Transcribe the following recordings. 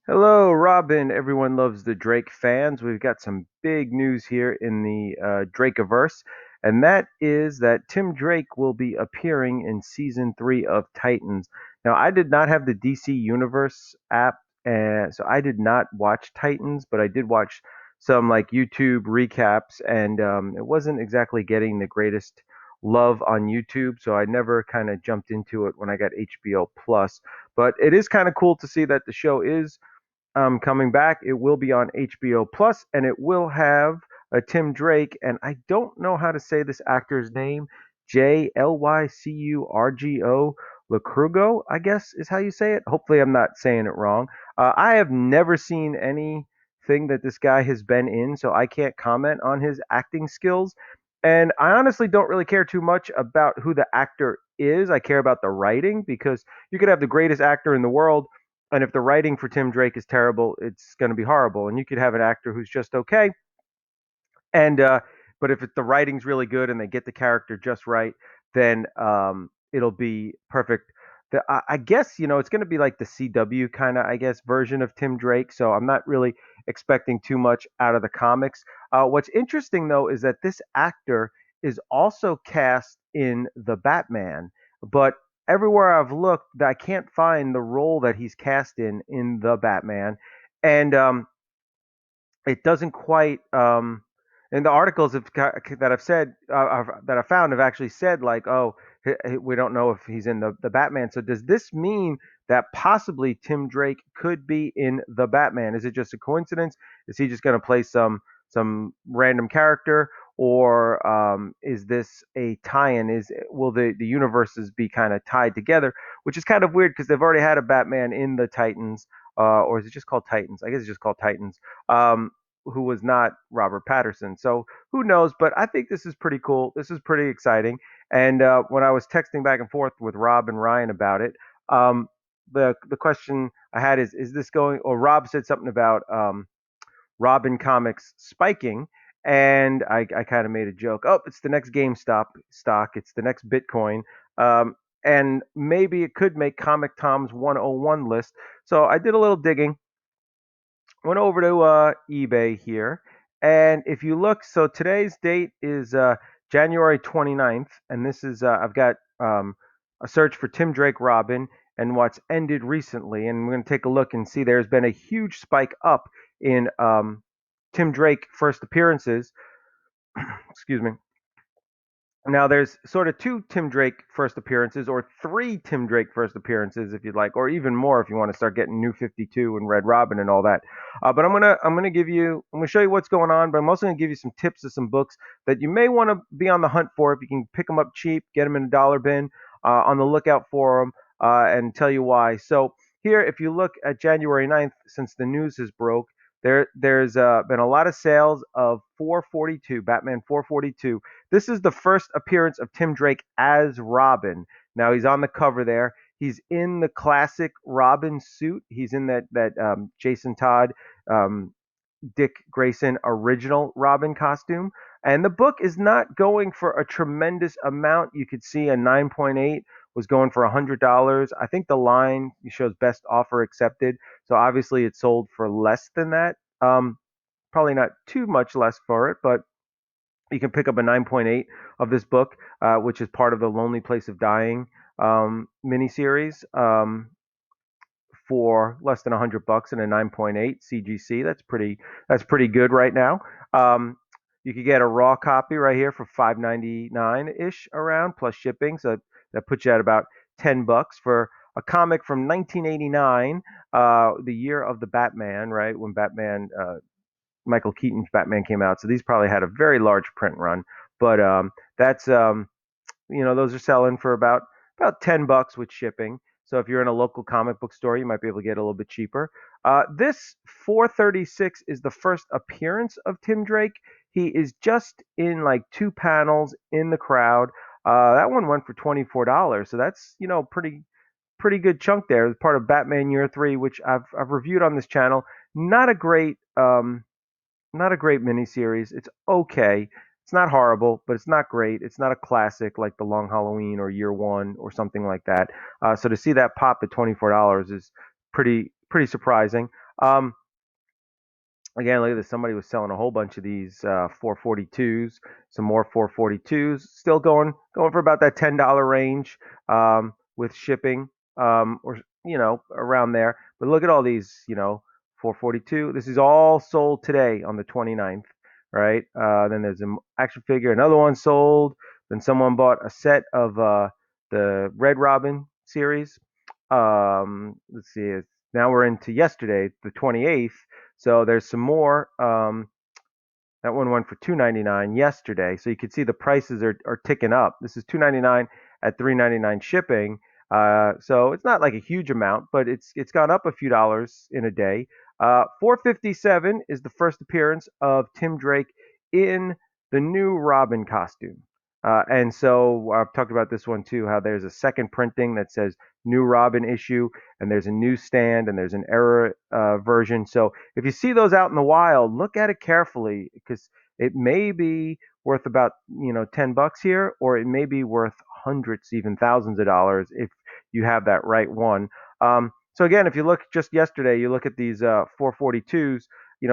Hello, Robin. Everyone loves the Drake fans. We've got some big news here in the Drakeaverse, and that is that Tim Drake will be appearing in season three of Titans. Now, I did not have the DC Universe app, so I did not watch Titans, but I did watch some like YouTube recaps, and it wasn't exactly getting the greatest love on YouTube, so I never kind of jumped into it when I got HBO Plus. But it is kind of cool to see that the show is coming back. It will be on HBO Plus, and it will have Tim Drake, and I don't know how to say this actor's name. Jlycurgo, Lycurgo, I guess is how you say it. Hopefully, I'm not saying it wrong. I have never seen anything that this guy has been in, so I can't comment on his acting skills. And I honestly don't really care too much about who the actor is. I care about the writing because you could have the greatest actor in the world, and if the writing for Tim Drake is terrible, it's going to be horrible. And you could have an actor who's just okay, and but if the writing's really good and they get the character just right, then it'll be perfect. I guess it's going to be like the CW kind of, I guess, version of Tim Drake. So I'm not really expecting too much out of the comics. What's interesting though is that this actor is also cast in the Batman, but everywhere I've looked, I can't find the role that he's cast in the Batman, and it doesn't quite. In the articles that I've said that I found have actually said like, oh, we don't know if he's in the Batman. So does this mean that possibly Tim Drake could be in the Batman? Is it just a coincidence? Is he just going to play some random character, or is this a tie-in? Is will the universes be kind of tied together? Which is kind of weird because they've already had a Batman in the Titans, or is it just called Titans? I guess it's just called Titans. Who was not Robert Patterson. So who knows? But I think this is pretty cool. This is pretty exciting. And when I was texting back and forth with Rob and Ryan about it, um, the question I had is this going? Or Rob said something about Robin Comics spiking, and I kind of made a joke. Oh, it's the next GameStop stock. It's the next Bitcoin. And maybe it could make Comic Tom's 101 list. So I did a little digging, went over to eBay here, and if you look, so today's date is January 29th, and this is I've got a search for Tim Drake Robin and what's ended recently, and we're going to take a look and see there's been a huge spike up in Tim Drake first appearances. Excuse me. Now there's sort of two Tim Drake first appearances, or three Tim Drake first appearances, if you'd like, or even more if you want to start getting New 52 and Red Robin and all that. But I'm gonna show you what's going on, but I'm also gonna give you some tips of some books that you may want to be on the hunt for. If you can pick them up cheap, get them in a dollar bin, on the lookout for them, and tell you why. So here, if you look at January 9th, since the news has broke, there's been a lot of sales of 442 Batman 442. This is the first appearance of Tim Drake as Robin. Now he's on the cover there. He's in the classic Robin suit. He's in that Jason Todd, um, Dick Grayson original Robin costume. And the book is not going for a tremendous amount. You could see a 9.8 was going for $100. I think the line shows best offer accepted. So obviously it sold for less than that. Probably not too much less for it, but you can pick up a 9.8 of this book, which is part of the Lonely Place of Dying miniseries, for less than $100 and a 9.8 CGC. That's pretty good right now. Um, you could get a raw copy right here for $5.99 ish around plus shipping, so that puts you at about $10 for a comic from 1989, the year of the Batman, right when Batman Michael Keaton's Batman came out. So these probably had a very large print run, but that's those are selling for about $10 with shipping. So if you're in a local comic book store, you might be able to get it a little bit cheaper. This 436 is the first appearance of Tim Drake. He is just in like two panels in the crowd. That one went for $24, so that's pretty good chunk there. It's part of Batman Year Three, which I've reviewed on this channel. Not a great not a great miniseries. It's okay. It's not horrible, but it's not great. It's not a classic like The Long Halloween or Year One or something like that. So to see that pop at $24 is pretty surprising. Um, Again, look at this. Somebody was selling a whole bunch of these 442s, some more 442s, still going for about that $10 range with shipping, or around there. But look at all these, 442. This is all sold today on the 29th, right? Then there's an action figure, another one sold. Then someone bought a set of the Red Robin series. Let's see. Now we're into yesterday, the 28th. So there's some more. That one went for $2.99 yesterday. So you can see the prices are ticking up. This is $2.99 at $3.99 shipping. So it's not like a huge amount, but it's gone up a few dollars in a day. 457 is the first appearance of Tim Drake in the new Robin costume. And so I've talked about this one too, how there's a second printing that says new Robin issue, and there's a newsstand, and there's an error version. So if you see those out in the wild, look at it carefully because it may be worth about $10 here, or it may be worth hundreds, even thousands of dollars if you have that right one. So again, if you look just yesterday, you look at these 442s.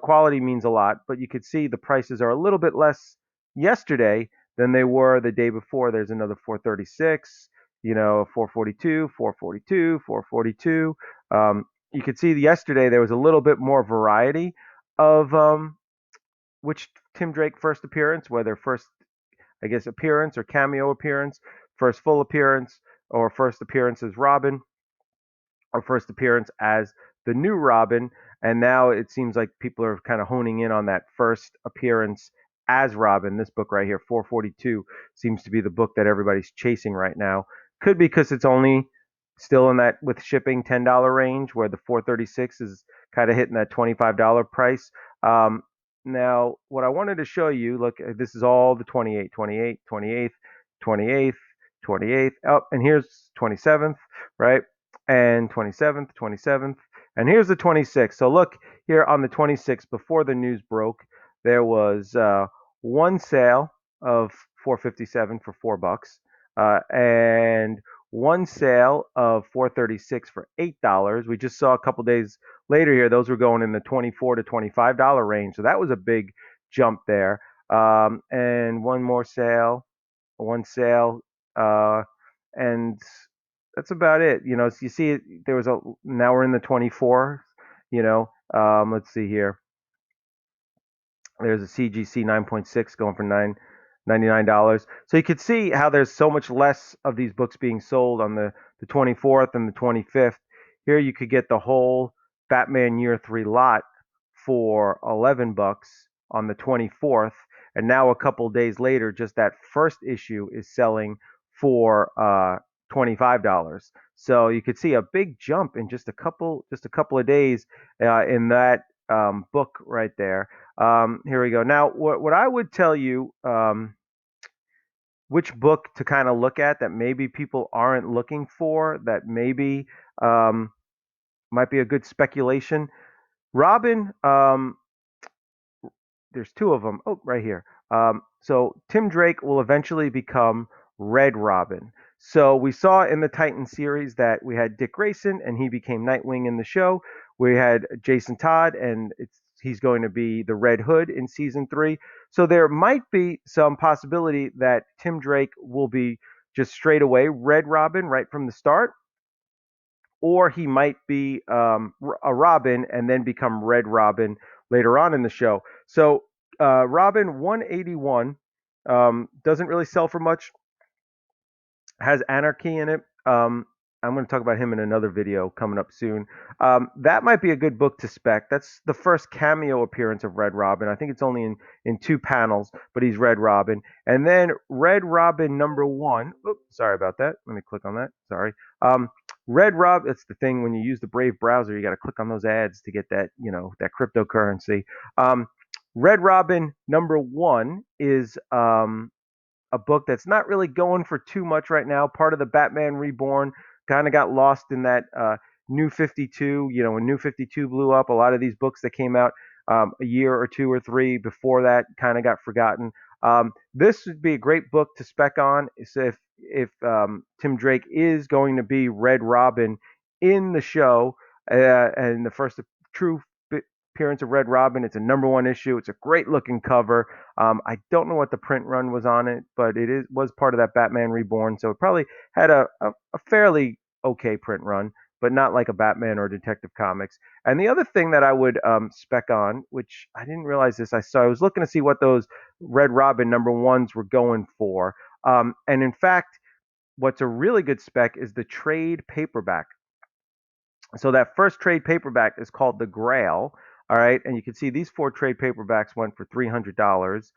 Quality means a lot, but you could see the prices are a little bit less yesterday than they were the day before. There's another 436. 442, 442, 442. You could see yesterday there was a little bit more variety of which Tim Drake first appearance, whether first, I guess, appearance or cameo appearance, first full appearance, or first appearance as Robin, or first appearance as the new Robin. And now it seems like people are kind of honing in on that first appearance as Robin. This book right here, 442, seems to be the book that everybody's chasing right now. Could be because it's only still in that with shipping $10 range, where the 436 is kind of hitting that $25 price. Now, what I wanted to show you, look, this is all the 28, 28, 28th, 28th, 28th. Oh, and here's 27th, right? And 27th, 27th, and here's the 26th. So look here on the 26th, before the news broke, there was one sale of 457 for $4, and one sale of 436 for $8. We just saw a couple days later here; those were going in the 24 to $25 range. So that was a big jump there. And one sale, and that's about it. So you see, there was a now we're in the 24. Let's see here. There's a CGC 9.6 going for $99. So you could see how there's so much less of these books being sold on the 24th and the 25th. Here you could get the whole Batman Year 3 lot for $11 on the 24th, and now a couple days later, just that first issue is selling for $25. So you could see a big jump in just a couple of days in that book right there. Here we go. Now, what I would tell you, which book to kind of look at that maybe people aren't looking for, that maybe um, might be a good speculation. Robin, there's two of them. Oh, right here. So Tim Drake will eventually become Red Robin. So we saw in the Titan series that we had Dick Grayson and he became Nightwing in the show. We had Jason Todd and he's going to be the Red Hood in season 3. So there might be some possibility that Tim Drake will be just straight away Red Robin right from the start, or he might be a Robin and then become Red Robin later on in the show. So Robin 181 doesn't really sell for much, has Anarchy in it. I'm going to talk about him in another video coming up soon. That might be a good book to spec. That's the first cameo appearance of Red Robin. I think it's only in 2 panels, but he's Red Robin. And then Red Robin #1. Oops, sorry about that. Let me click on that. Sorry. Red Rob. That's the thing when you use the Brave browser, you got to click on those ads to get that that cryptocurrency. Red Robin #1 is a book that's not really going for too much right now. Part of the Batman Reborn, kind of got lost in that New 52. When New 52 blew up, a lot of these books that came out a year or 2 or 3 before that kind of got forgotten. This would be a great book to spec on. So if Tim Drake is going to be Red Robin in the show, and the first true appearance of Red Robin. It's a #1 issue. It's a great looking cover. I don't know what the print run was on it, but was part of that Batman Reborn, so it probably had a fairly okay print run, but not like a Batman or Detective Comics. And the other thing that I would spec on, which I didn't realize this, I was looking to see what those Red Robin #1s were going for. And in fact, what's a really good spec is the trade paperback. So that first trade paperback is called The Grail. All right, and you can see these 4 trade paperbacks went for $300.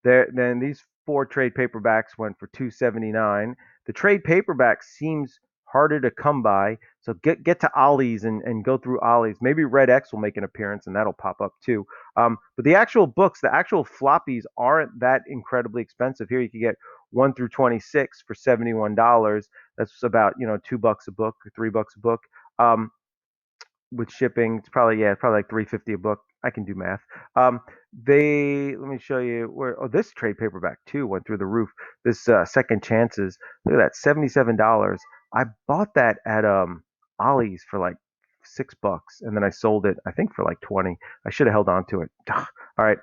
Then these 4 trade paperbacks went for $279. The trade paperback seems harder to come by, so get to Ollie's and go through Ollie's. Maybe Red X will make an appearance and that'll pop up too. But the actual books, the actual floppies aren't that incredibly expensive. Here you can get 1 through 26 for $71. That's about $2 a book or $3 a book. Um, with shipping, it's probably probably like 350 a book. I can do math. They Let me show you where. Oh, this trade paperback too went through the roof. This Second Chances. Look at that, $77. I bought that at Ollie's for like $6, and then I sold it I think for like 20. I should have held on to it. All right.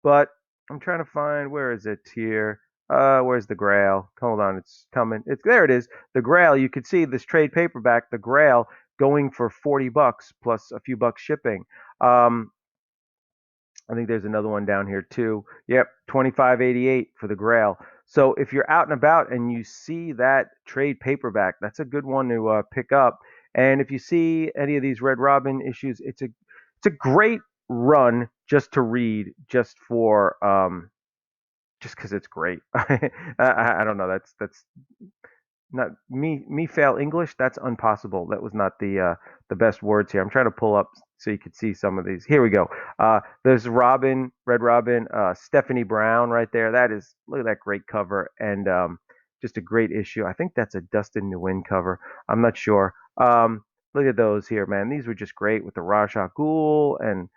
But I'm trying to find, where is it here? Where's the Grail? Hold on, it's coming. It's there. It is. The Grail. You could see this trade paperback, the Grail, going for $40 plus a few bucks shipping. Um, I think there's another one down here too. Yep, 25.88 for the Grail. So if you're out and about and you see that trade paperback, that's a good one to pick up. And if you see any of these Red Robin issues, it's a great run just to read, just because it's great. I don't know. That's not me fail English. That's impossible. That was not the best words here. I'm trying to pull up so you could see some of these. Here we go. There's Red Robin, Stephanie Brown right there. Look at that great cover, and just a great issue. I think that's a Dustin Nguyen cover. I'm not sure. Look at those here, man. These were just great with the Raja Ghul and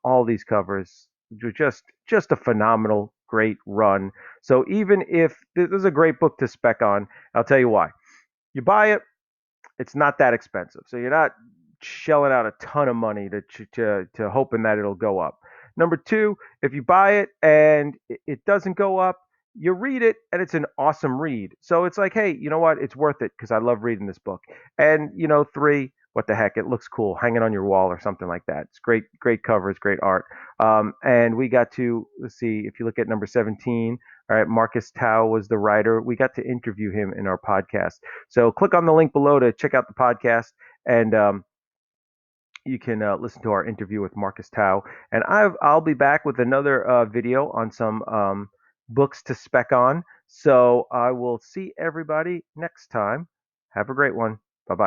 all these covers. Just a phenomenal, great run. So even if this is a great book to spec on, I'll tell you why. You buy it, it's not that expensive. So you're not shelling out a ton of money to hoping that it'll go up. Number two, if you buy it and it doesn't go up, you read it and it's an awesome read. So it's like, hey, you know what? It's worth it because I love reading this book. And three, what the heck? It looks cool, hanging on your wall or something like that. It's great, great covers, great art. And we got to, let's see, if you look at number 17, all right, Marcus Tao was the writer. We got to interview him in our podcast. So click on the link below to check out the podcast, and you can listen to our interview with Marcus Tao. And I'll be back with another video on some books to spec on. So I will see everybody next time. Have a great one. Bye bye.